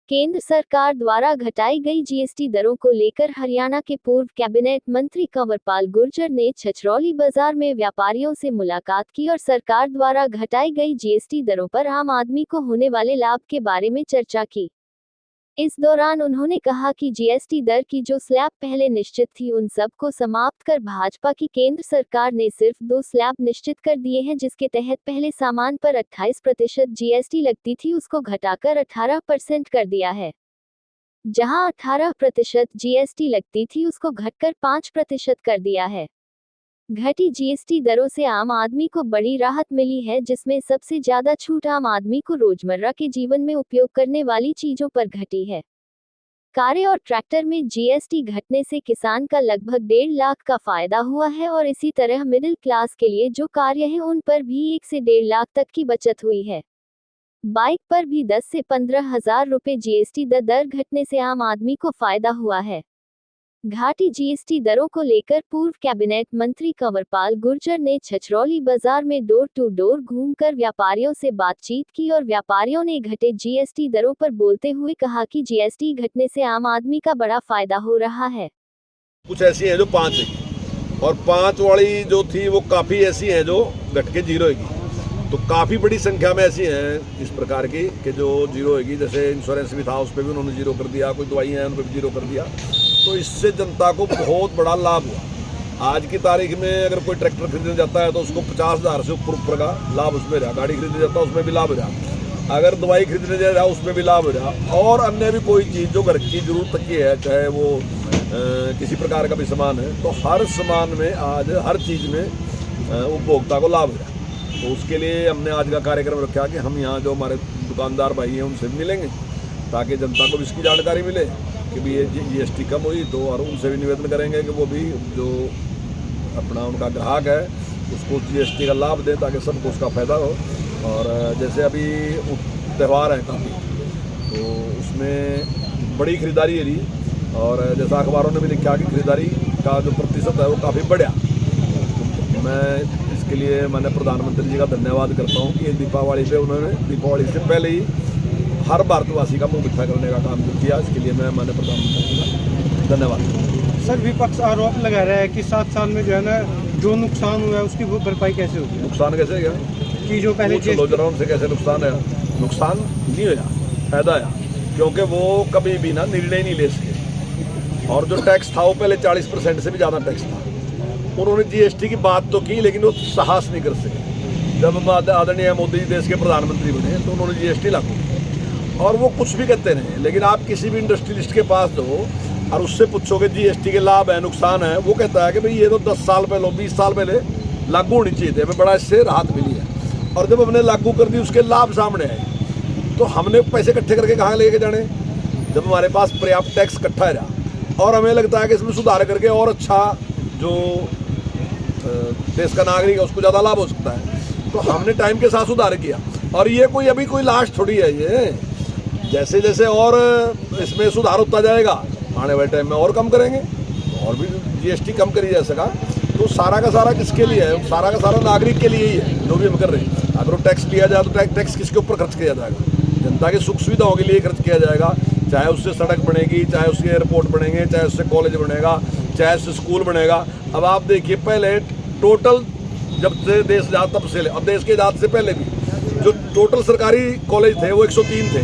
केंद्र सरकार द्वारा घटाई गई जीएसटी दरों को लेकर हरियाणा के पूर्व कैबिनेट मंत्री कंवरपाल गुर्जर ने छछरौली बाजार में व्यापारियों से मुलाकात की और सरकार द्वारा घटाई गई जीएसटी दरों पर आम आदमी को होने वाले लाभ के बारे में चर्चा की। इस दौरान उन्होंने कहा कि जीएसटी दर की जो स्लैब पहले निश्चित थी उन सब को समाप्त कर भाजपा की केंद्र सरकार ने सिर्फ 2 स्लैब निश्चित कर दिए हैं, जिसके तहत पहले सामान पर 28% जीएसटी लगती थी उसको घटाकर 18% कर दिया है। जहां 18% जीएसटी लगती थी उसको घटकर 5% कर दिया है। घटी जीएसटी दरों से आम आदमी को बड़ी राहत मिली है, जिसमें सबसे ज्यादा छूट आम आदमी को रोजमर्रा के जीवन में उपयोग करने वाली चीजों पर घटी है। कारें और ट्रैक्टर में जीएसटी घटने से किसान का लगभग 1.5 लाख का फायदा हुआ है और इसी तरह मिडिल क्लास के लिए जो कार्य हैं उन पर भी 1 से 1.5 लाख तक की बचत हुई है। बाइक पर भी 10 से 15 हजार रुपए जीएसटी दर घटने से आम आदमी को फायदा हुआ है। घाटी जीएसटी दरों को लेकर पूर्व कैबिनेट मंत्री कंवरपाल गुर्जर ने छछरौली बाजार में डोर टू डोर घूमकर व्यापारियों से बातचीत की और व्यापारियों ने घटे जीएसटी दरों पर बोलते हुए कहा कि जीएसटी घटने से आम आदमी का बड़ा फायदा हो रहा है। कुछ ऐसी हैं जो 5 है और 5 वाली जो थी वो काफ़ी ऐसी हैं जो घट के 0 होगी। तो काफ़ी बड़ी संख्या में ऐसी हैं इस प्रकार की कि जो 0 होगी। जैसे इंश्योरेंस भी था उस पर भी उन्होंने 0 कर दिया, कोई दवाइयाँ हैं उन पर भी 0 कर दिया। तो इससे जनता को बहुत बड़ा लाभ हुआ। आज की तारीख में अगर कोई ट्रैक्टर खरीदने जाता है तो उसको 50,000 से ऊपर का लाभ उसमें रहा। गाड़ी खरीदने जाता है उसमें भी लाभ रहा। अगर दवाई खरीदने जा रहा है उसमें भी लाभ रहा। और अन्य भी कोई चीज़ जो घर की जरूरत की है, चाहे वो किसी प्रकार का भी सामान है, तो हर सामान में आज हर चीज़ में उपभोक्ता को लाभ रहा। तो उसके लिए हमने आज का कार्यक्रम रखा कि हम यहाँ जो हमारे दुकानदार भाई हैं उनसे मिलेंगे ताकि जनता को भी इसकी जानकारी मिले कि भी ये जीएसटी कम हुई। तो और उनसे भी निवेदन करेंगे कि वो भी जो अपना उनका ग्राहक है उसको जीएसटी का लाभ दें ताकि सबको उसका फ़ायदा हो। और जैसे अभी त्यौहार है काफ़ी, तो उसमें बड़ी खरीदारी रही और जैसा अखबारों ने भी लिखा कि खरीदारी का जो प्रतिशत है वो काफ़ी बढ़ा। तो मैं इसके लिए मैंने प्रधानमंत्री जी का धन्यवाद करता हूँ कि दीपावली पे उन्होंने दीपावली से पहले ही हर भारतवासी का मुंह मिठा करने का काम किया। इसके लिए मैंने प्रधानमंत्री का धन्यवाद। सर, विपक्ष आरोप लगा रहा है कि 7 साल में जो है ना जो नुकसान हुआ है उसकी भरपाई कैसे होगी? नुकसान कैसे गया कि जो पहले से कैसे नुकसान है? नुकसान नहीं होया, फायदा आया, क्योंकि वो कभी भी ना निर्णय नहीं ले सके। और जो टैक्स था वो पहले 40% से भी ज़्यादा टैक्स था। उन्होंने जीएसटी की बात तो की लेकिन वो साहस नहीं कर सके। जब आदरणीय मोदी जी देश के प्रधानमंत्री बने तो उन्होंने जीएसटी लागू की और वो कुछ भी कहते रहे। लेकिन आप किसी भी इंडस्ट्रियलिस्ट के पास दो और उससे पूछोगे जीएसटी के लाभ है नुकसान है, वो कहता है कि भाई ये तो 10 साल पहले 20 साल पहले लागू होनी चाहिए थे, हमें बड़ा इससे राहत मिली है। और जब हमने लागू कर दी उसके लाभ सामने आए तो हमने पैसे इकट्ठे करके कहाँ लेके जाने जब हमारे पास पर्याप्त टैक्स इकट्ठा रहा। और हमें लगता है कि इसमें सुधार करके और अच्छा जो देश का नागरिक है उसको ज़्यादा लाभ हो सकता है। तो हमने टाइम के साथ सुधार किया और ये कोई अभी कोई लास्ट थोड़ी है। ये जैसे जैसे और इसमें सुधार होता जाएगा आने वाले टाइम में और कम करेंगे और भी जीएसटी कम करी जा सका। तो सारा का सारा किसके लिए है? सारा का सारा नागरिक के लिए ही है जो भी हम कर रहे हैं। अगर वो टैक्स लिया जाए तो टैक्स किसके ऊपर खर्च किया जाएगा? जनता की सुख सुविधाओं के लिए खर्च किया जाएगा। चाहे उससे सड़क बनेगी, चाहे उसके एयरपोर्ट बनेंगे, चाहे उससे कॉलेज बनेगा, चाहे उससे स्कूल बनेगा। अब आप देखिए पहले टोटल जब से देश आजाद तब से अब देश के आजाद से पहले भी जो टोटल सरकारी कॉलेज थे वो 103 थे,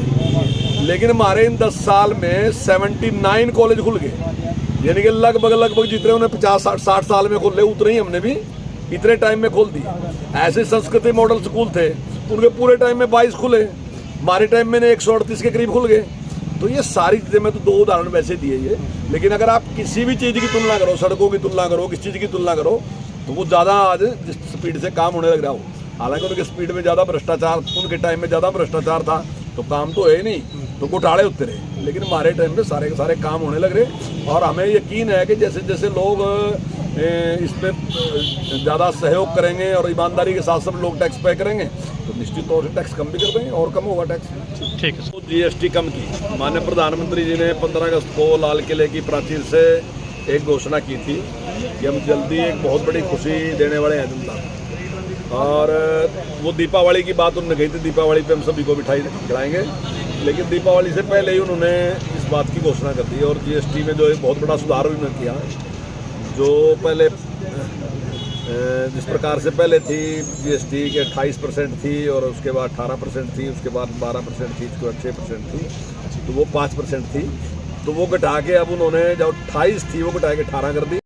लेकिन हमारे इन 10 साल में 79 कॉलेज खुल गए। यानी कि लगभग जितने उन्हें 50-60 साल में खोल ले उतने ही हमने भी इतने टाइम में खोल दिए। ऐसे संस्कृति मॉडल स्कूल थे उनके पूरे टाइम में 22 खुले, हमारे टाइम में 138 के करीब खुल गए। तो ये सारी चीज़ें मैं तो 2 उदाहरण वैसे दिए ये। लेकिन अगर आप किसी भी चीज़ की तुलना करो, सड़कों की तुलना करो, किस चीज़ की तुलना करो, तो वो ज़्यादा आज जिस स्पीड से काम होने लग रहा हो। हालांकि उनके स्पीड में ज़्यादा भ्रष्टाचार, उनके टाइम में ज़्यादा भ्रष्टाचार था तो काम तो है नहीं, तो घोटाले होते रहे। लेकिन हमारे टाइम में सारे के सारे काम होने लग रहे और हमें यकीन है कि जैसे जैसे लोग इसमें ज़्यादा सहयोग करेंगे और ईमानदारी के साथ सब लोग टैक्स पे करेंगे तो निश्चित तौर से टैक्स कम भी कर देंगे और कम होगा टैक्स। ठीक है। तो जीएसटी कम की माननीय प्रधानमंत्री जी ने 15 अगस्त को लाल किले की प्राचीर से एक घोषणा की थी कि हम जल्दी एक बहुत बड़ी खुशी देने वाले हैं जनता को। और वो दीपावली की बात उन्होंने कही थी, दीपावली पे हम सभी को मिठाई खिलाएंगे लेकिन दीपावली से पहले ही उन्होंने इस बात की घोषणा कर दी और जीएसटी में जो एक बहुत बड़ा सुधार उन्होंने किया। जो पहले जिस प्रकार से पहले थी जीएसटी के 28% थी और उसके बाद 18% थी, उसके बाद 12% थी, उसके बाद 6% थी, तो वो 5% थी, तो वो घटा के अब उन्होंने जो 28 थी वो घटा के 18 कर दी।